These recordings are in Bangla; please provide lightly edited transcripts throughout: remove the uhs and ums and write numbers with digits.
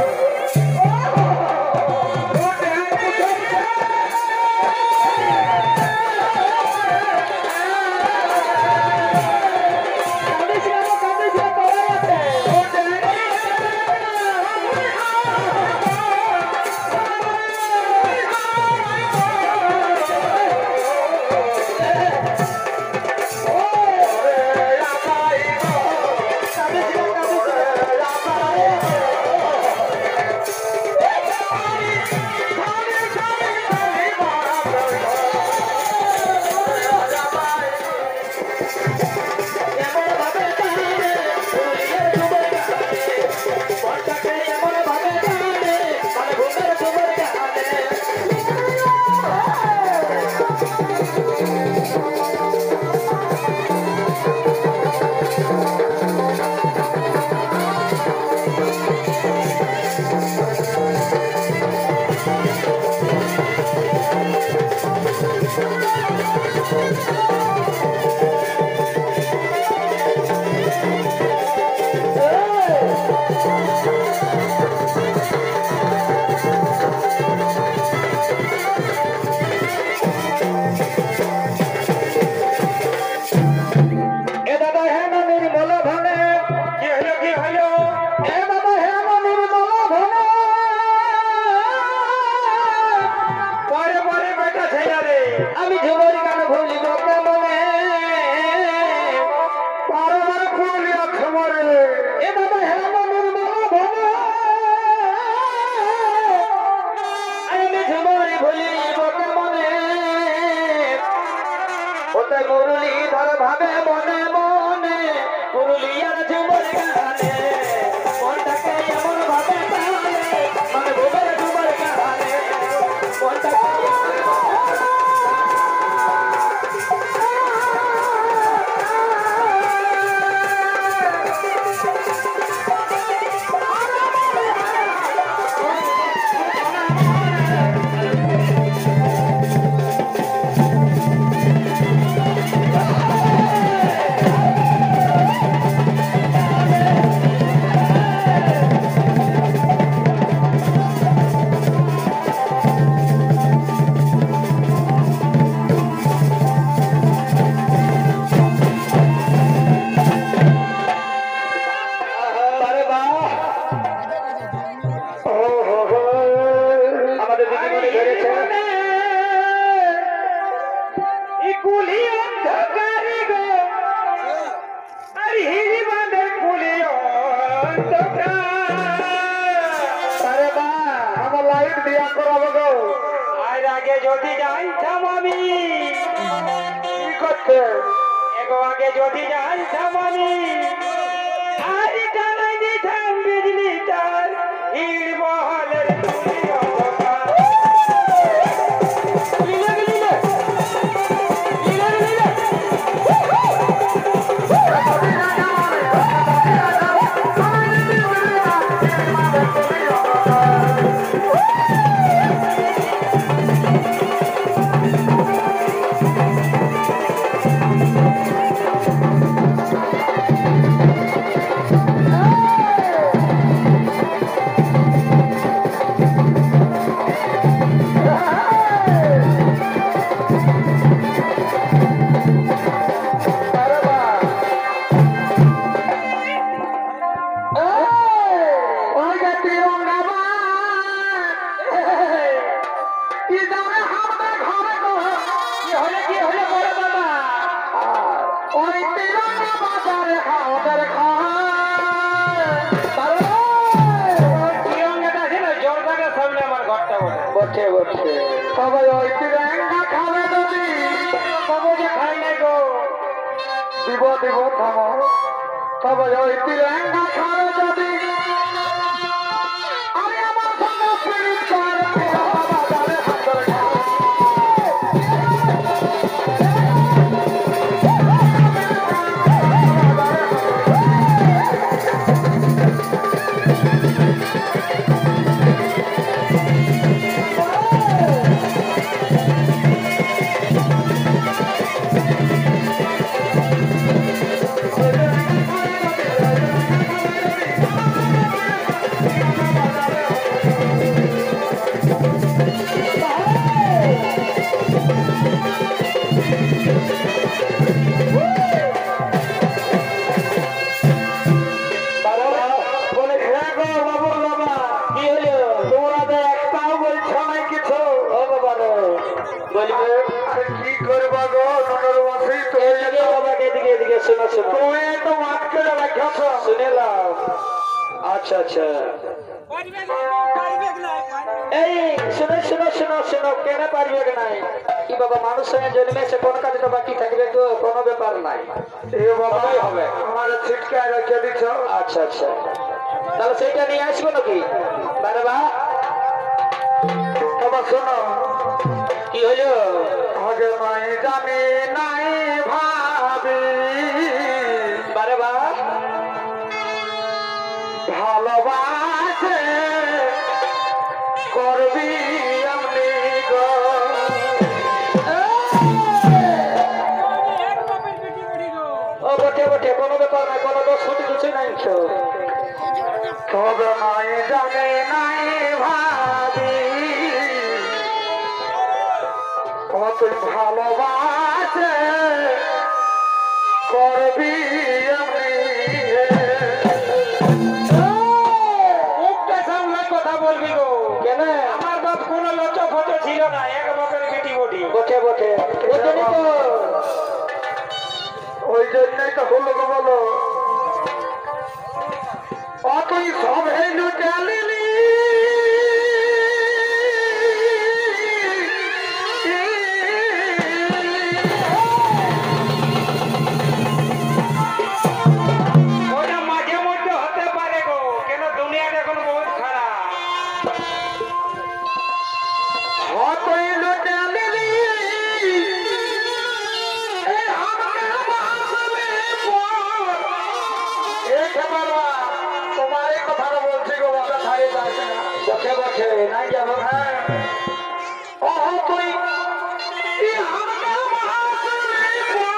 Thank you. বাবুর বাবা কি হলো তোমরা তো একটাও বলছো না কিছু ও বাবা রে বলবে কি করবা গো নটর মাসি তো এদিকে বাবা এদিকে এদিকে শোনো শোনো তুমি তো মাঠ করে রাখছ শুনে লাও আচ্ছা আচ্ছা এই শুনো শুনো শুনো শুনো কেন পারবে নাই কি বাবা মানুষ সঙ্গে জন্মেছে কোন কাজে তো বাকি থাকবে তো কোনো ব্যাপার নাই এ বাবা সবই হবে আমার ছিটকায় রেখে দিচ্ছ আচ্ছা আচ্ছা তাহলে সেইটা নিয়ে আসবো নাকি বারে বা বাবা শোনো কি হলো আগে নাই জানি নাই ভাবি বারে বা ভালোবাসে করবি এমনি গো ও বটে বটে কোনো ব্যাপার নাই কোনো দোষ ক্ষতি কিছুই নাই তো তবে নাই জানি নাই ভাবি কতই ভালোবাসে করবি এমনি মুখটা সামনে কথা বলবি গো কেন আমার বাপ কোনো লজ্জা ফটো ছিল না এক বাপের বেটি বটি বটে বটে ওই জন্যই তো ওই জন্যই তো হলো গো বলো অতই সব হেলু চালিলি ওটা মাঝে মধ্যে হতে পারে গো কেন দুনিয়াটা এখন বহুত খারাপ অতই লুটালিলি এই আমাকে বাসবে পর এ খেপালা তোমার এই কথাটা বলছি গো বাবা ছাড়ে যাস না বটে বটে নাই যাবো হ্যাঁ ও তুই এই আমাকে বাসবে পর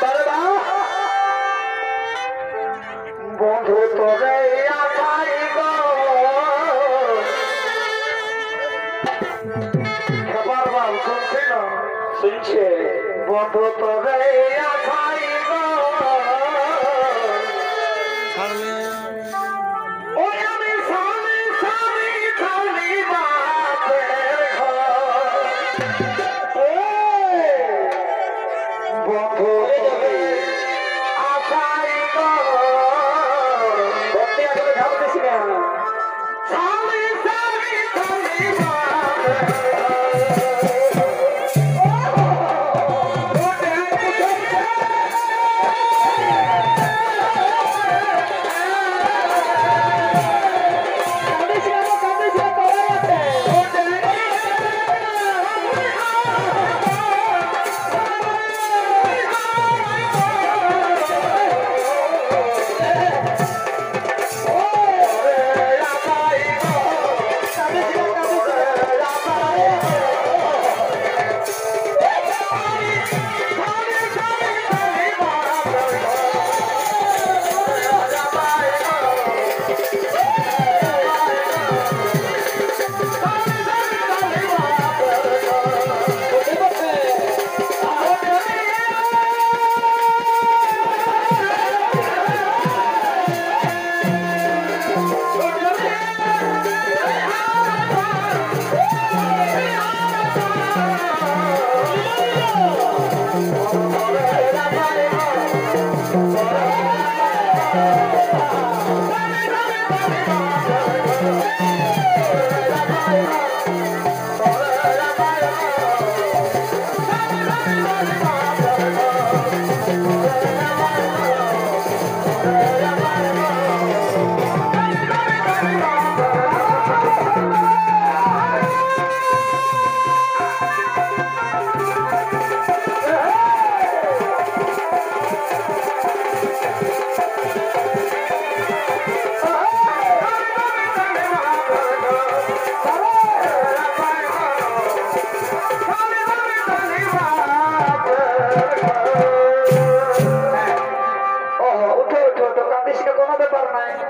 বাবা বন্ধু তোরে আশাই গো খেপার বাল শুনছি না শুনছে বন্ধু তোরে আশাই গো ওই আমি স্বামী স্বামী স্বামী বাপের ঘর বন্ধু তোরে আশাই গো ভক্তি আসলে ঝাপতেছি না স্বামী স্বামী স্বামী বাপের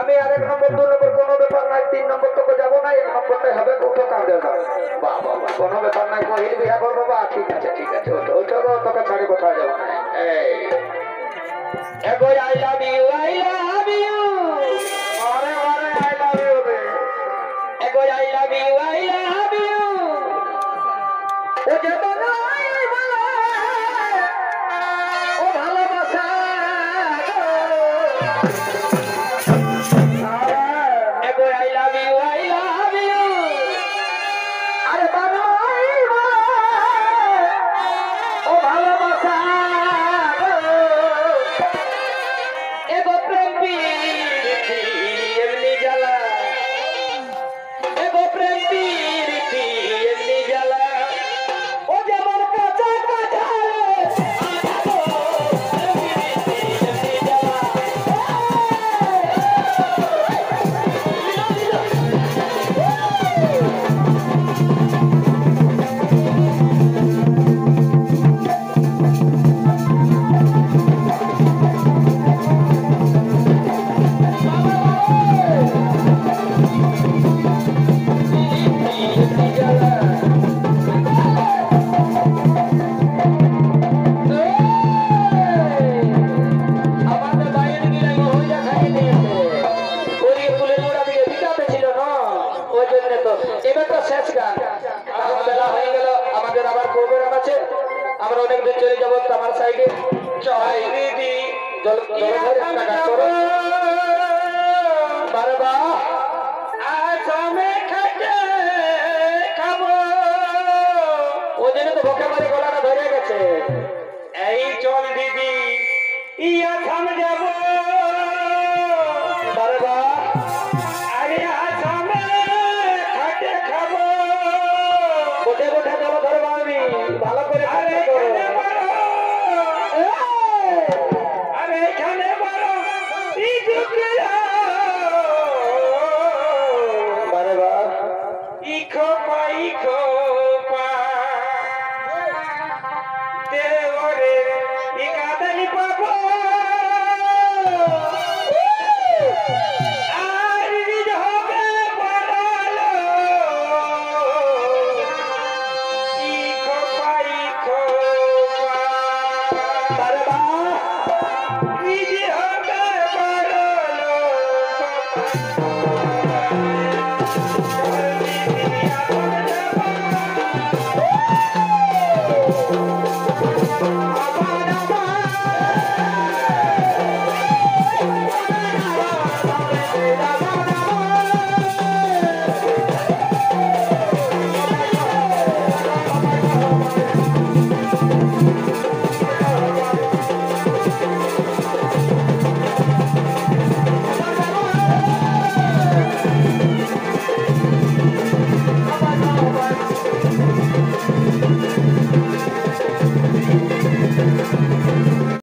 আমি আরেক নম্বর 2 নম্বর কোনো ব্যাপার নাই 3 নম্বর তো যাবো না 1 নম্বরটাই হবে উঠো কাঁদে না বাবা কোনো ব্যাপার নাই কহিল বিয়া করবো বা ঠিক আছে ওঠো তোকে ছাড়ি কোথাও যাবো না এই এগো I love you I love you ঘরে ঘরে আই লাভ ইউ রে এগো I love you I love you ও যে বাংলায় বলে ও ভালোবাসা গো। এগো I love you I love you আরে বাংলায় বলে ও ভালোবাসা গো। এগো প্রেম প্রীতি এমনি জ্বালা এগো প্রেম প্রীতি এমনি জ্বালা ও যেমন কাঁচা কাঁচা আমাদের বাইরে গিয়ে হইয়া খাইয়ে দিয়েছে ওই ফুলের মোড়া দিকে বিকাতে ছিল না ওই জন্য তো এবার তো শেষ গান এখন বেলা হয়ে গেল আমাদের আবার প্রোগ্রাম আছে আমরা অনেক দূর চলে যাবো আমার সাইডে চল দিদি জলধর একটা গান করো বারবা আসামে খাইতে খাবো ওই জন্য তো ভোকে মারি গলাটা ধরে গেছে এই চল দিদি ইয়া থাম যাব বারবা আরে আসামে খাইতে খাবো গোটে গোটে জলধর বাবি ভালো করে আরে আরে এখানে বড় ই যুগিয়া বারবা ইখো পা দেওরে ইকাদালি পাবো আর রিজ হবে পড়ালো ইখো পা বারবা রিজ হবে পড়ালো